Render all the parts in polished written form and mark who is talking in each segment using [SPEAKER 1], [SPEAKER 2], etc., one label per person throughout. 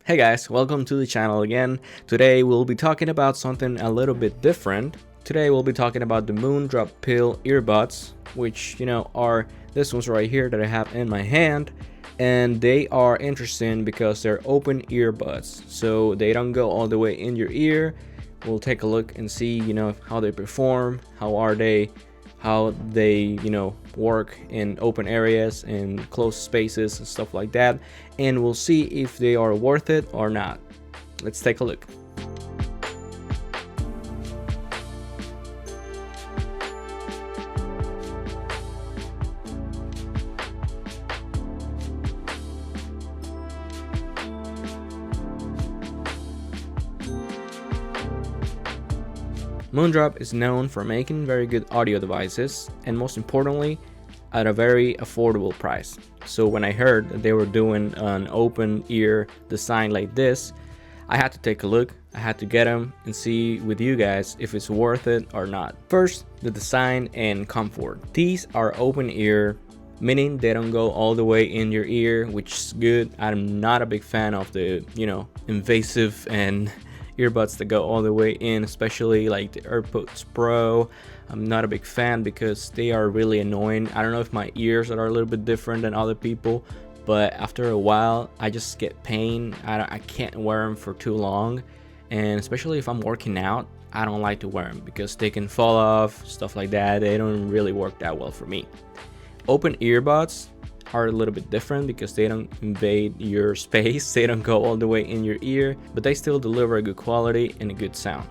[SPEAKER 1] Hey guys, welcome to the channel again. Today we'll be talking about something a little bit different. Today we'll be talking about the Moondrop Pill earbuds, which are this ones right here that I have in my hand, and they are interesting because they're open earbuds, so they don't go all the way in your ear. We'll take a look and see how they perform, how they work in open areas and closed spaces and stuff like that, and we'll see if they are worth it or not. Let's take a look. Moondrop is known for making very good audio devices, and most importantly, at a very affordable price. So when I heard that they were doing an open ear design like this, I had to take a look. I had to get them and see with you guys if it's worth it or not. First, the design and comfort. These are open ear, meaning they don't go all the way in your ear, which is good. I'm not a big fan of the invasive and earbuds that go all the way in, especially like the Earbuds Pro. I'm not a big fan because they are really annoying. I don't know if my ears are a little bit different than other people, but after a while I just get pain. I can't wear them for too long, and especially if I'm working out, I don't like to wear them because they can fall off, stuff like that. They don't really work that well for me. Open earbuds are a little bit different because they don't invade your space. They don't go all the way in your ear, but they still deliver a good quality and a good sound.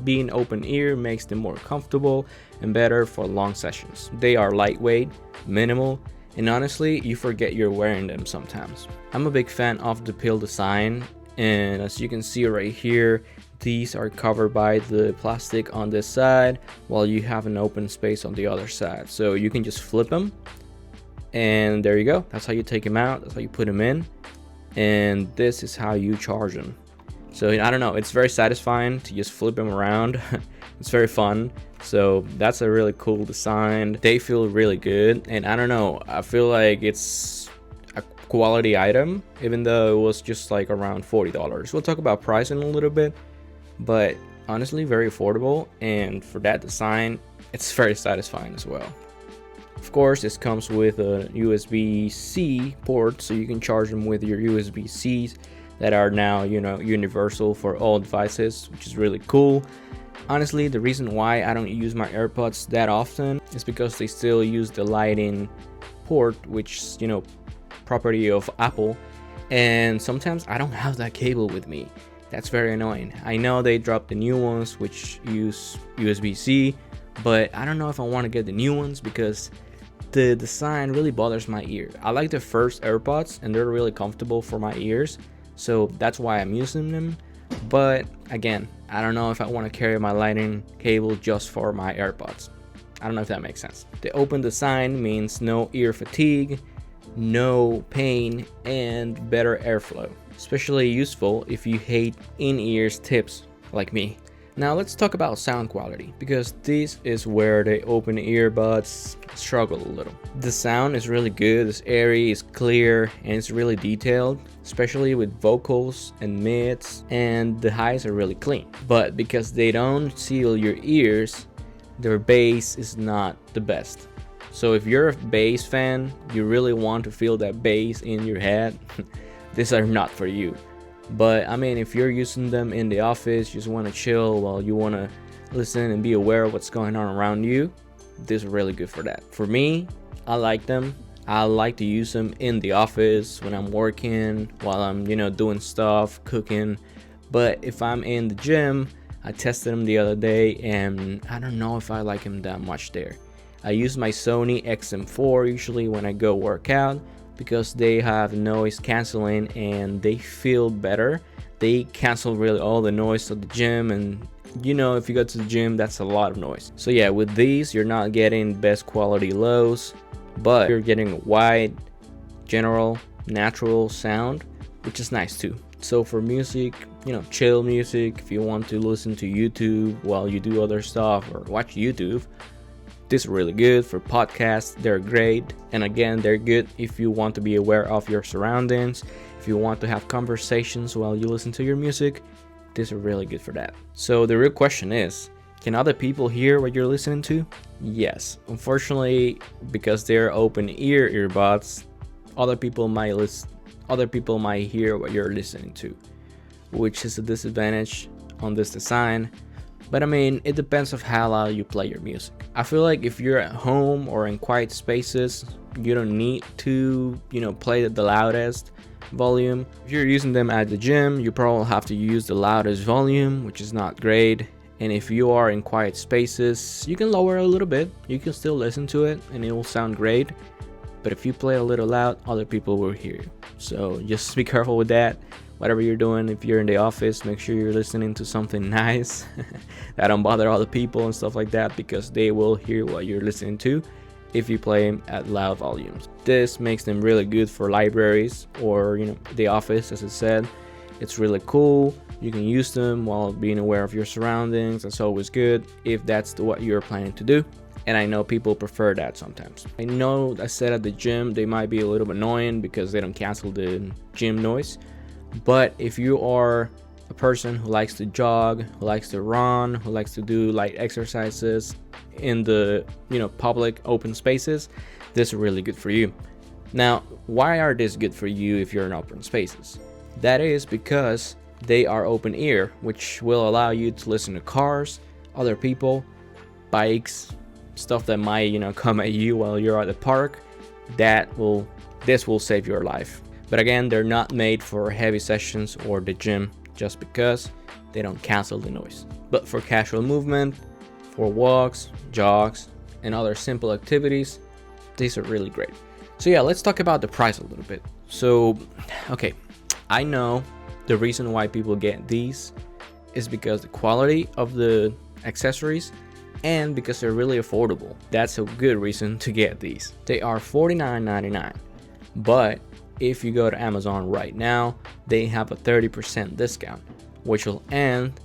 [SPEAKER 1] Being open ear makes them more comfortable and better for long sessions. They are lightweight, minimal, and honestly, you forget you're wearing them sometimes. I'm a big fan of the pill design, and as you can see right here, these are covered by the plastic on this side while you have an open space on the other side. So you can just flip them, and there you go. That's how you take them out, that's how you put them in, and this is how you charge them. So I don't know, it's very satisfying to just flip them around. It's very fun. So that's a really cool design. They feel really good, and I don't know, I feel like it's a quality item even though it was just like around $40. We'll talk about price in a little bit, but honestly very affordable, and for that design it's very satisfying as well. Of course, this comes with a USB-C port, so you can charge them with your USB-Cs that are now universal for all devices, which is really cool. Honestly, the reason why I don't use my AirPods that often is because they still use the Lightning port, which is property of Apple, and sometimes I don't have that cable with me. That's very annoying. I know they dropped the new ones which use USB-C, but I don't know if I want to get the new ones because the design really bothers my ear. I like the first AirPods and they're really comfortable for my ears, so that's why I'm using them. But again, I don't know if I want to carry my Lightning cable just for my AirPods. I don't know if that makes sense. The open design means no ear fatigue, no pain, and better airflow. Especially useful if you hate in-ears tips like me. Now let's talk about sound quality, because this is where the open earbuds struggle a little. The sound is really good, it's airy, it's clear, and it's really detailed, especially with vocals and mids, and the highs are really clean. But because they don't seal your ears, their bass is not the best. So if you're a bass fan, you really want to feel that bass in your head, these are not for you. But I mean, if you're using them in the office, just want to chill while you want to listen and be aware of what's going on around you, this is really good for that. For me, I like them. I like to use them in the office when I'm working, while I'm doing stuff, cooking. But if I'm in the gym, I tested them the other day and I don't know if I like them that much there. I use my Sony XM4 usually when I go work out, because they have noise canceling and they feel better. They cancel really all the noise of the gym, and if you go to the gym, that's a lot of noise. So yeah, with these you're not getting best quality lows, but you're getting a wide, general, natural sound, which is nice too. So for music, chill music, if you want to listen to YouTube while you do other stuff or watch YouTube, These are really good for podcasts. They're great. And again, they're good if you want to be aware of your surroundings, if you want to have conversations while you listen to your music. These are really good for that. So the real question is, can other people hear what you're listening to? Yes. Unfortunately, because they're open ear earbuds, other people might hear what you're listening to, which is a disadvantage on this design. But I mean, it depends of how loud you play your music. I feel like if you're at home or in quiet spaces, you don't need to, play the loudest volume. If you're using them at the gym, you probably have to use the loudest volume, which is not great. And if you are in quiet spaces, you can lower a little bit. You can still listen to it and it will sound great. But if you play a little loud, other people will hear you. So just be careful with that. Whatever you're doing, if you're in the office, make sure you're listening to something nice that don't bother other people and stuff like that, because they will hear what you're listening to if you play them at loud volumes. This makes them really good for libraries or the office. As I said, it's really cool. You can use them while being aware of your surroundings. That's always good if that's what you're planning to do. And I know people prefer that sometimes. I know I said at the gym they might be a little bit annoying because they don't cancel the gym noise. But if you are a person who likes to jog, who likes to run, who likes to do light exercises in the public open spaces, this is really good for you. Now, why are this good for you if you're in open spaces? That is because they are open ear, which will allow you to listen to cars, other people, bikes, stuff that might come at you while you're at the park. This will save your life. But again, they're not made for heavy sessions or the gym, just because they don't cancel the noise. But for casual movement, for walks, jogs, and other simple activities, these are really great. So yeah, let's talk about the price a little bit. So, okay, I know the reason why people get these is because the quality of the accessories and because they're really affordable. That's a good reason to get these. They are $49.99, but if you go to Amazon right now, they have a 30% discount, which will end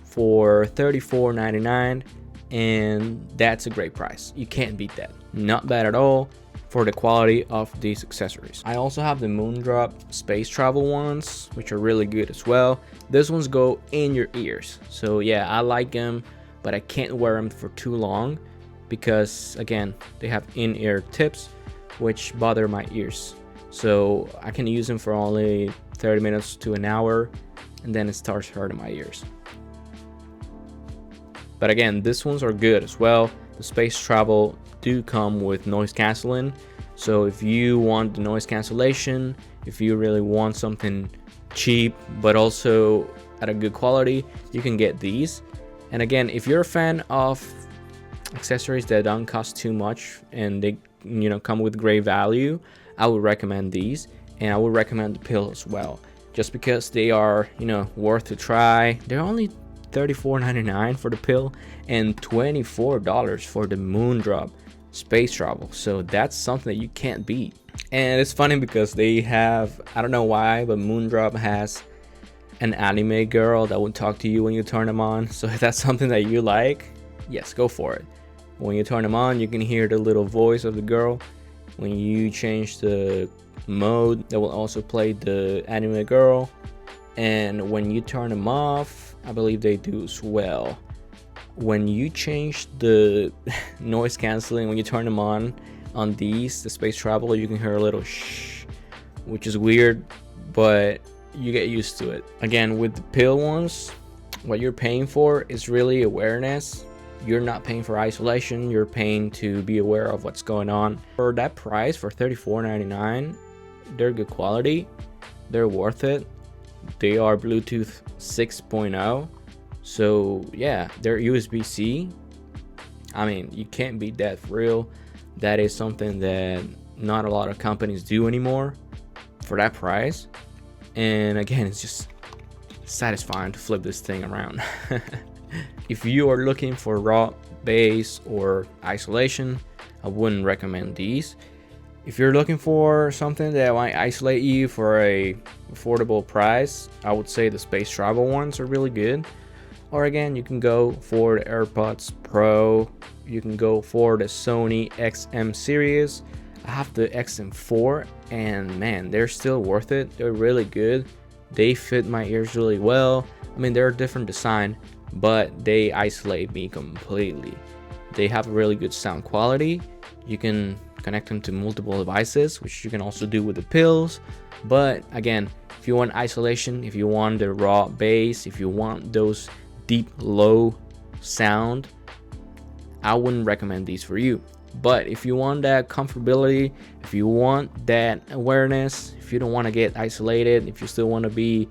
[SPEAKER 1] for $34.99, and that's a great price. You can't beat that. Not bad at all for the quality of these accessories. I also have the Moondrop space travel ones, which are really good as well. These ones go in your ears. So yeah, I like them, but I can't wear them for too long because again, they have in-ear tips, which bother my ears. So I can use them for only 30 minutes to an hour, and then it starts hurting my ears. But again, these ones are good as well. The space travel do come with noise canceling. So if you want the noise cancellation, if you really want something cheap but also at a good quality, you can get these. And again, if you're a fan of accessories that don't cost too much and they come with great value, I would recommend these, and I would recommend the pill as well, just because they are worth to try. They're only $34.99 for the pill and $24 for the Moondrop space travel. So that's something that you can't beat. And it's funny because they have, I don't know why, but Moondrop has an anime girl that will talk to you when you turn them on. So if that's something that you like, yes, go for it. When you turn them on, you can hear the little voice of the girl. When you change the mode, that will also play the anime girl. And when you turn them off, I believe they do as well. When you change the noise canceling, when you turn them on these, the space travel, you can hear a little shh, which is weird, but you get used to it. Again, with the pill ones, what you're paying for is really awareness. You're not paying for isolation, you're paying to be aware of what's going on. For that price, for $34.99, they're good quality, they're worth it. They are Bluetooth 6.0, so yeah, they're USB-C. I mean, you can't beat that for real. That is something that not a lot of companies do anymore for that price. And again, it's just satisfying to flip this thing around. If you are looking for raw bass or isolation, I wouldn't recommend these. If you're looking for something that might isolate you for a affordable price, I would say the space travel ones are really good. Or again, you can go for the AirPods Pro, you can go for the Sony XM series. I have the XM4 and man, they're still worth it. They're really good. They fit my ears really well. I mean, they're a different design, but they isolate me completely. They have a really good sound quality. You can connect them to multiple devices, which you can also do with the pills. But again, if you want isolation, if you want the raw bass, if you want those deep low sound, I wouldn't recommend these for you. But if you want that comfortability, if you want that awareness, if you don't want to get isolated, if you still want to be,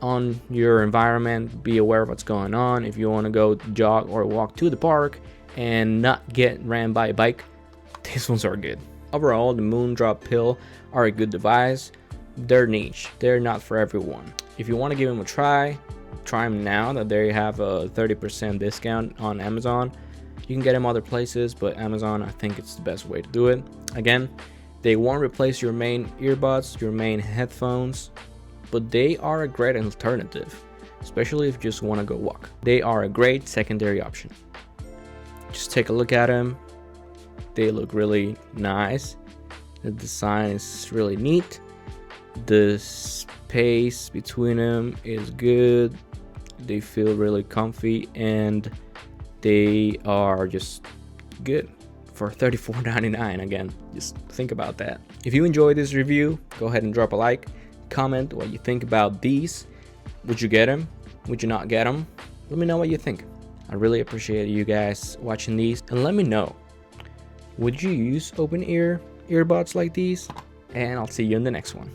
[SPEAKER 1] on your environment, be aware of what's going on, if you want to go jog or walk to the park and not get ran by a bike, these ones are good. Overall, the Moondrop pill are a good device. They're niche. They're not for everyone. If you want to give them a try them now that they have a 30% discount on Amazon. You can get them other places, but Amazon, I think it's the best way to do it. Again, they won't replace your main earbuds, your main headphones, but they are a great alternative, especially if you just want to go walk. They are a great secondary option. Just take a look at them. They look really nice. The design is really neat. The space between them is good. They feel really comfy and they are just good for $34.99. Again, just think about that. If you enjoyed this review, go ahead and drop a like, comment what you think about these. Would you get them? Would you not get them? Let me know what you think. I really appreciate you guys watching these, and let me know, would you use open ear earbuds like these? And I'll see you in the next one.